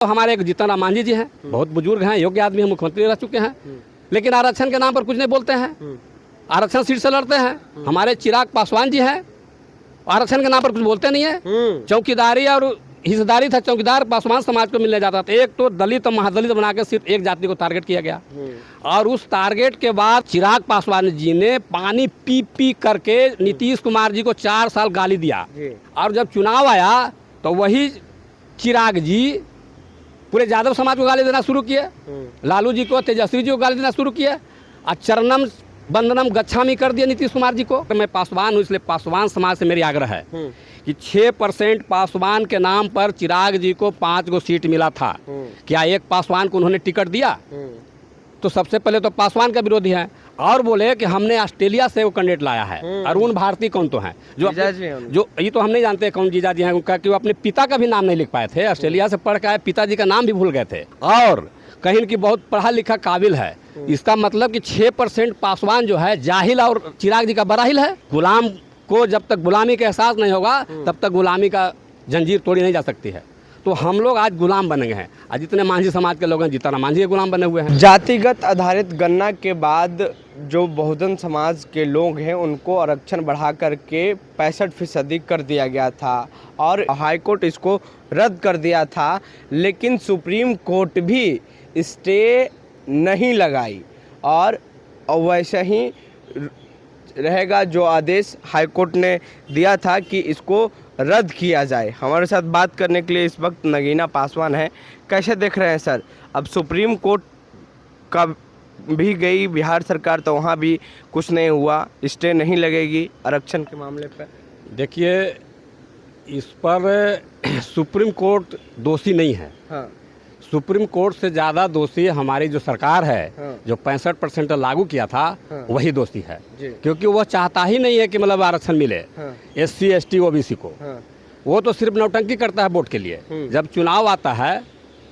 तो हमारे एक जीतन राम मांझी जी हैं, बहुत बुजुर्ग हैं, योग्य आदमी हैं, मुख्यमंत्री रह चुके हैं, लेकिन आरक्षण के नाम पर कुछ नहीं बोलते हैं। आरक्षण सीट से लड़ते हैं। हमारे चिराग पासवान जी हैं, आरक्षण के नाम पर कुछ बोलते नहीं है। चौकीदारी और हिस्सेदारी था, चौकीदार पासवान समाज को मिलने जाता था। एक तो दलित और महादलित बना के सिर्फ एक जाति को टारगेट किया गया, और उस टारगेट के बाद चिराग पासवान जी ने पानी पी पी करके नीतीश कुमार जी को 4 साल गाली दिया, और जब चुनाव आया तो वही चिराग जी पूरे यादव समाज को गाली देना शुरू किए, लालू जी को, तेजस्वी जी को गाली देना शुरू किए, और चरणम बंदनम गच्छामी कर दिया नीतीश कुमार जी को। मैं पासवान हूँ, इसलिए पासवान समाज से मेरी आग्रह है कि 6% पासवान के नाम पर चिराग जी को 5 गो सीट मिला था। क्या एक पासवान को उन्होंने टिकट दिया? तो सबसे पहले तो पासवान का विरोधी है, और बोले कि हमने ऑस्ट्रेलिया से वो कैंडिडेट लाया है। अरुण भारती कौन तो हैं जो ये तो हम नहीं जानते कौन जीजा जी हैं उनका, कि वो अपने पिता का भी नाम नहीं लिख पाए थे, ऑस्ट्रेलिया से पढ़ के आए, पिताजी का नाम भी भूल गए थे, और कहीं की बहुत पढ़ा लिखा काबिल है। इसका मतलब कि 6% पासवान जो है जाहिल और चिराग जी का बराहिल है। गुलाम को जब तक गुलामी का एहसास नहीं होगा तब तक गुलामी का जंजीर तोड़ी नहीं जा सकती है। तो हम लोग आज गुलाम बन गए हैं। आज जितने मांझी समाज के लोग हैं, जीतन राम मांझी के गुलाम बने हुए हैं। जातिगत आधारित गणना के बाद जो बहुजन समाज के लोग हैं उनको आरक्षण बढ़ा करके 65% कर दिया गया था, और हाईकोर्ट इसको रद्द कर दिया था, लेकिन सुप्रीम कोर्ट भी स्टे नहीं लगाई, और वैसे ही रहेगा जो आदेश हाईकोर्ट ने दिया था कि इसको रद्द किया जाए। हमारे साथ बात करने के लिए इस वक्त नगीना पासवान है। कैसे देख रहे हैं सर, अब सुप्रीम कोर्ट का भी गई बिहार सरकार, तो वहाँ भी कुछ नहीं हुआ, स्टे नहीं लगेगी आरक्षण के मामले पर? देखिए, इस पर सुप्रीम कोर्ट दोषी नहीं है। हाँ। सुप्रीम कोर्ट से ज़्यादा दोषी हमारी जो सरकार है, हाँ। जो 65% लागू किया था, हाँ। वही दोषी है, क्योंकि वह चाहता ही नहीं है कि मतलब आरक्षण मिले। हाँ। SC ST OBC को। हाँ। वो तो सिर्फ नौटंकी करता है वोट के लिए। जब चुनाव आता है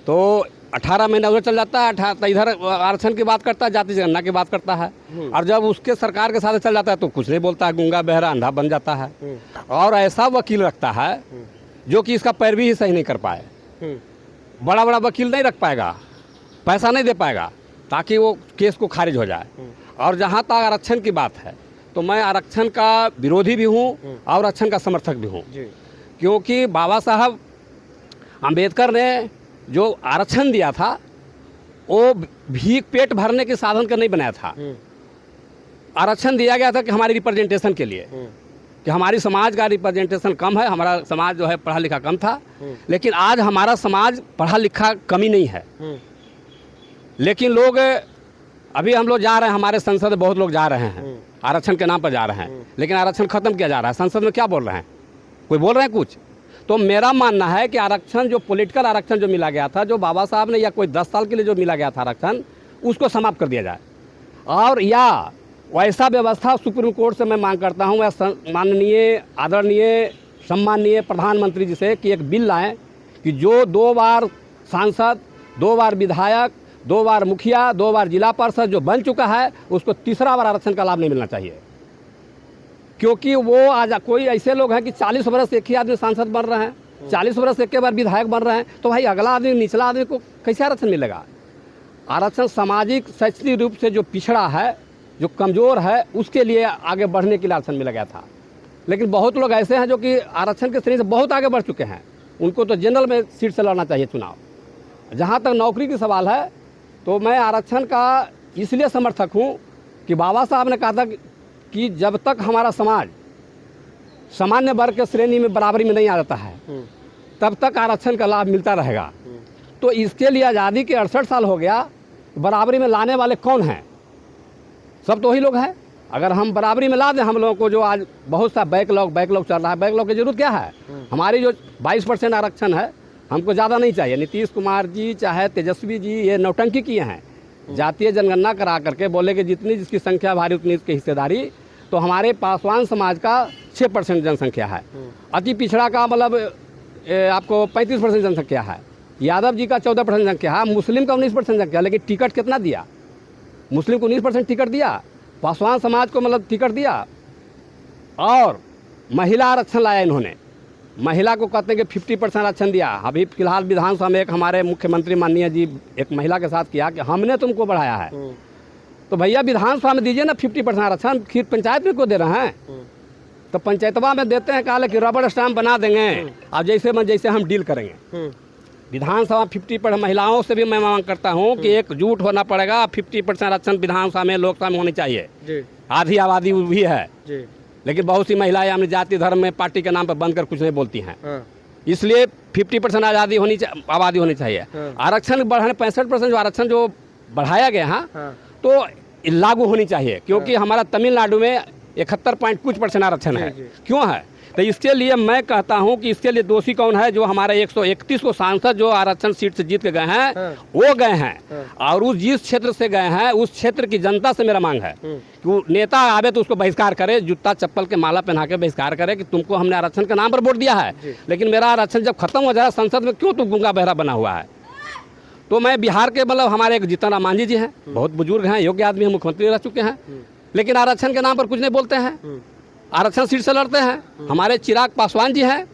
तो 18 महीना उधर चल जाता है, इधर आरक्षण की बात करता है, जाति जनगणना की बात करता है, और जब उसके सरकार के साथ चल जाता है तो कुछ नहीं बोलता है, गूंगा बहरा अंधा बन जाता है, और ऐसा वकील रखता है जो कि इसका पैरवी ही सही नहीं कर पाए। बड़ा बड़ा वकील नहीं रख पाएगा, पैसा नहीं दे पाएगा ताकि वो केस को खारिज हो जाए। और जहाँ तक आरक्षण की बात है तो मैं आरक्षण का विरोधी भी हूँ और आरक्षण का समर्थक भी हूँ, क्योंकि बाबा साहब अम्बेडकर ने जो आरक्षण दिया था वो भीख पेट भरने के साधन का नहीं बनाया था। आरक्षण दिया गया था कि हमारी रिप्रेजेंटेशन के लिए, कि हमारी समाज का रिप्रेजेंटेशन कम है, हमारा समाज जो है पढ़ा लिखा कम था, लेकिन आज हमारा समाज पढ़ा लिखा कमी नहीं है। लेकिन लोग अभी हम लोग जा रहे हैं, हमारे संसद में बहुत लोग जा रहे हैं, आरक्षण के नाम पर जा रहे हैं, लेकिन आरक्षण खत्म किया जा रहा है। संसद में क्या बोल रहे हैं? कोई बोल रहे हैं कुछ? तो मेरा मानना है कि आरक्षण जो पॉलिटिकल आरक्षण जो मिला गया था, जो बाबा साहब ने, या कोई 10 साल के लिए जो मिला गया था आरक्षण, उसको समाप्त कर दिया जाए, और या वैसा व्यवस्था सुप्रीम कोर्ट से मैं मांग करता हूँ, या माननीय आदरणीय सम्माननीय प्रधानमंत्री जी से, कि एक बिल लाएं कि जो 2 बार सांसद, 2 बार विधायक, 2 बार मुखिया, 2 बार जिला परिषद जो बन चुका है, उसको तीसरा बार आरक्षण का लाभ नहीं मिलना चाहिए। क्योंकि वो आज कोई ऐसे लोग हैं कि 40 वर्ष एक ही आदमी सांसद बन रहे हैं, 40 वर्ष एक बार विधायक बन रहे हैं, तो भाई अगला आदमी, निचला आदमी को कैसे आरक्षण मिलेगा? आरक्षण सामाजिक शैक्षणिक रूप से जो पिछड़ा है, जो कमज़ोर है, उसके लिए आगे बढ़ने के लिए आरक्षण मिला गया था। लेकिन बहुत लोग ऐसे हैं जो कि आरक्षण के श्रेणी से बहुत आगे बढ़ चुके हैं, उनको तो जनरल में सीट से लड़ना चाहिए चुनाव। जहाँ तक नौकरी की सवाल है तो मैं आरक्षण का इसलिए समर्थक हूँ कि बाबा साहब ने कहा था कि जब तक हमारा समाज सामान्य वर्ग के श्रेणी में बराबरी में नहीं आ जाता है तब तक आरक्षण का लाभ मिलता रहेगा। तो इसके लिए आज़ादी के 68 साल हो गया, बराबरी में लाने वाले कौन हैं? सब तो वही लोग हैं। अगर हम बराबरी में ला दें हम लोगों को, जो आज बहुत सा बैकलॉग चल रहा है, बैकलॉग की जरूरत क्या है? हमारी जो 22% आरक्षण है, हमको ज़्यादा नहीं चाहिए। नीतीश कुमार जी चाहे तेजस्वी जी ये नौटंकी किए हैं, जातीय जनगणना करा करके बोले कि जितनी जिसकी संख्या भारी उतनी इसकी हिस्सेदारी। तो हमारे पासवान समाज का 6% जनसंख्या है, अति पिछड़ा का मतलब आपको 35% जनसंख्या है, यादव जी का 14% जनसंख्या है, मुस्लिम का 19% जनसंख्या। लेकिन टिकट कितना दिया? मुस्लिम को 19% टिकट दिया, पासवान समाज को मतलब टिकट दिया, और महिला आरक्षण लाया इन्होंने। महिला को कहते हैं कि 50% आरक्षण दिया। अभी फिलहाल विधानसभा में एक हमारे मुख्यमंत्री माननीय जी एक महिला के साथ किया कि हमने तुमको बढ़ाया है, तो भैया विधानसभा में दीजिए ना 50% आरक्षण, फिर पंचायत में क्यों दे रहे हैं? तो पंचायतवा में देते हैं, कहा कि रबड़ स्टाम्प बना देंगे, अब जैसे हम डील करेंगे। विधानसभा 50% महिलाओं से भी मैं मांग करता हूं कि एकजुट होना पड़ेगा। 50% आरक्षण विधानसभा में, लोकसभा में होनी चाहिए। आधी आबादी भी है, लेकिन बहुत सी महिलाएं अपनी जाति धर्म में पार्टी के नाम पर बंद कर कुछ नहीं बोलती हैं। इसलिए 50% आबादी होनी चाहिए। आरक्षण बढ़ाने 65% जो आरक्षण जो बढ़ाया गया है तो लागू होनी चाहिए, क्योंकि हमारा तमिलनाडु में 71% आरक्षण है। क्यों है? तो इसके लिए मैं कहता हूं कि इसके लिए दोषी कौन है? जो हमारे 131 को सांसद जो आरक्षण सीट से जीत के गए हैं वो गए हैं, और उस जिस क्षेत्र से गए हैं उस क्षेत्र की जनता से मेरा मांग है कि वो नेता आवे तो उसको बहिष्कार करे, जूता चप्पल के माला पहना के बहिष्कार करे कि तुमको हमने आरक्षण के नाम पर वोट दिया है, लेकिन मेरा आरक्षण जब खत्म हो जाए संसद में क्यों तुम गूंगा बहरा बना हुआ है? तो मैं बिहार के मतलब हमारे एक जीतन राम मांझी जी हैं, बहुत बुजुर्ग हैं, योग्य आदमी हैं, मुख्यमंत्री रह चुके हैं, लेकिन आरक्षण के नाम पर कुछ नहीं बोलते हैं, आरक्षण सीट से लड़ते हैं। हमारे चिराग पासवान जी हैं,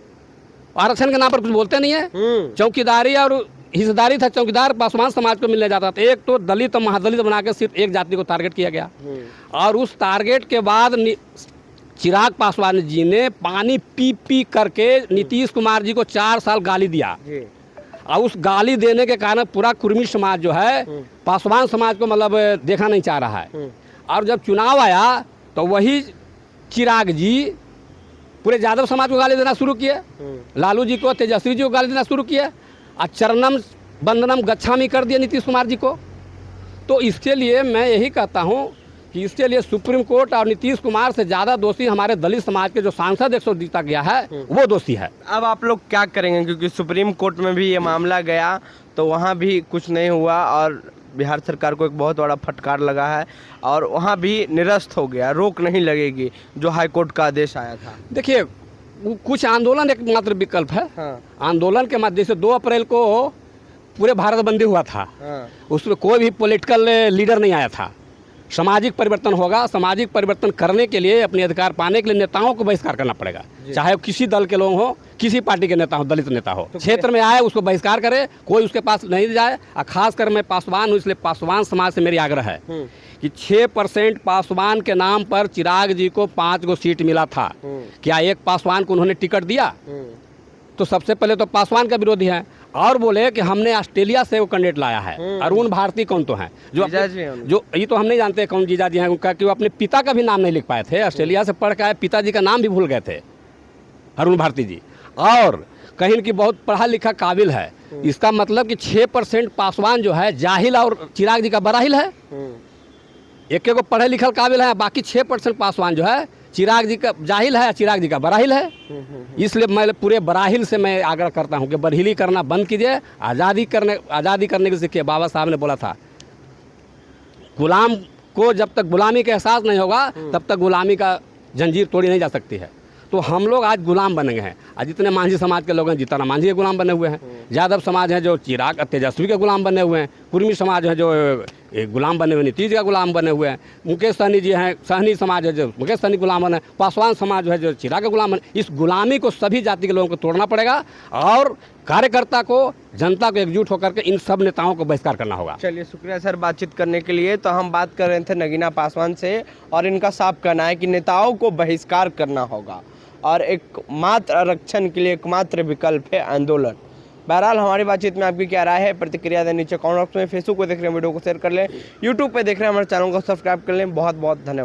आरक्षण के नाम पर कुछ बोलते नहीं है। चौकीदारी और हिस्सेदारी था, चौकीदार पासवान समाज को मिलने जाता था। एक तो दलित और महादलित बना के सिर्फ एक जाति को टारगेट किया गया, और उस टारगेट के बाद चिराग पासवान जी ने पानी पी करके नीतीश कुमार जी को 4 साल गाली दिया, और उस गाली देने के कारण पूरा कुर्मी समाज जो है पासवान समाज को मतलब देखना नहीं चाह रहा है। और जब चुनाव आया तो वही चिराग जी पूरे यादव समाज को गाली देना शुरू किए, लालू जी को, तेजस्वी जी को गाली देना शुरू किए, और चरणम बंदनम गच्छामी कर दिया नीतीश कुमार जी को। तो इसके लिए मैं यही कहता हूं कि इसके लिए सुप्रीम कोर्ट और नीतीश कुमार से ज़्यादा दोषी हमारे दलित समाज के जो सांसद 100 जीता गया है वो दोषी है। अब आप लोग क्या करेंगे, क्योंकि सुप्रीम कोर्ट में भी ये मामला गया तो वहाँ भी कुछ नहीं हुआ, और बिहार सरकार को एक बहुत बड़ा फटकार लगा है, और वहाँ भी निरस्त हो गया, रोक नहीं लगेगी जो हाईकोर्ट का आदेश आया था। देखिए, कुछ आंदोलन एक मात्र विकल्प है। आंदोलन के माध्यम से 2 अप्रैल को पूरे भारत बंदी हुआ था, उसमें कोई भी पॉलिटिकल लीडर नहीं आया था। सामाजिक परिवर्तन होगा, सामाजिक परिवर्तन करने के लिए, अपने अधिकार पाने के लिए नेताओं को बहिष्कार करना पड़ेगा, चाहे वो किसी दल के लोग हो, किसी पार्टी के नेता हो, दलित नेता हो, क्षेत्र में आए उसको बहिष्कार करे, कोई उसके पास नहीं जाए। और खासकर मैं पासवान हूँ, इसलिए पासवान समाज से मेरी आग्रह है कि 6% पासवान के नाम पर चिराग जी को 5 गो सीट मिला था। क्या एक पासवान को उन्होंने टिकट दिया? तो सबसे पहले तो पासवान का विरोधी है, और बोले कि हमने ऑस्ट्रेलिया से वो कैंडिडेट लाया है। अरुण भारती कौन तो हैं जो ये तो हम नहीं जानते कौन जीजा जी हैं उनका, कि वो अपने पिता का भी नाम नहीं लिख पाए थे, ऑस्ट्रेलिया से पढ़ के आए, पिताजी का नाम भी भूल गए थे अरुण भारती जी, और कहीं की बहुत पढ़ा लिखा काबिल है। इसका मतलब कि 6% पासवान जो है जाहिल और चिराग जी का बराहिल है। एक को पढ़े लिखल काबिल है, बाकी 6% पासवान जो है चिराग जी का जाहिल है, चिराग जी का बराहिल है। इसलिए मैं पूरे बराहिल से मैं आग्रह करता हूं कि बरहिली करना बंद कीजिए, आज़ादी करने की सीखिए। बाबा साहब ने बोला था, गुलाम को जब तक गुलामी का एहसास नहीं होगा तब तक गुलामी का जंजीर तोड़ी नहीं जा सकती है। तो हम लोग आज गुलाम बन गए हैं। आज जितने मांझी समाज के लोग हैं, जीतन राम मांझी के गुलाम बने हुए हैं, यादव समाज हैं जो चिराग तेजस्वी के गुलाम बने हुए हैं, कुर्मी समाज है जो गुलाम बने हुए नीतीश का गुलाम बने हुए हैं, मुकेश सहनी जी हैं, सहनी समाज है जो मुकेश सहनी गुलाम बने, पासवान समाज है जो चिराग के गुलाम बने। इस गुलामी को सभी जाति के लोगों को तोड़ना पड़ेगा, और कार्यकर्ता को, जनता को एकजुट होकर के इन सब नेताओं को बहिष्कार करना होगा। चलिए, शुक्रिया सर बातचीत करने के लिए। तो हम बात कर रहे थे नगीना पासवान से, और इनका साफ कहना है कि नेताओं को बहिष्कार करना होगा, और एकमात्र आरक्षण के लिए एकमात्र विकल्प है आंदोलन। बहरहाल हमारी बातचीत में आपकी क्या राय है, प्रतिक्रिया दें नीचे कमेंट बॉक्स में। फेसबुक पे देख रहे हैं वीडियो को शेयर कर लें, यूट्यूब पे देख रहे हैं हमारे चैनल को सब्सक्राइब कर लें। बहुत बहुत धन्यवाद।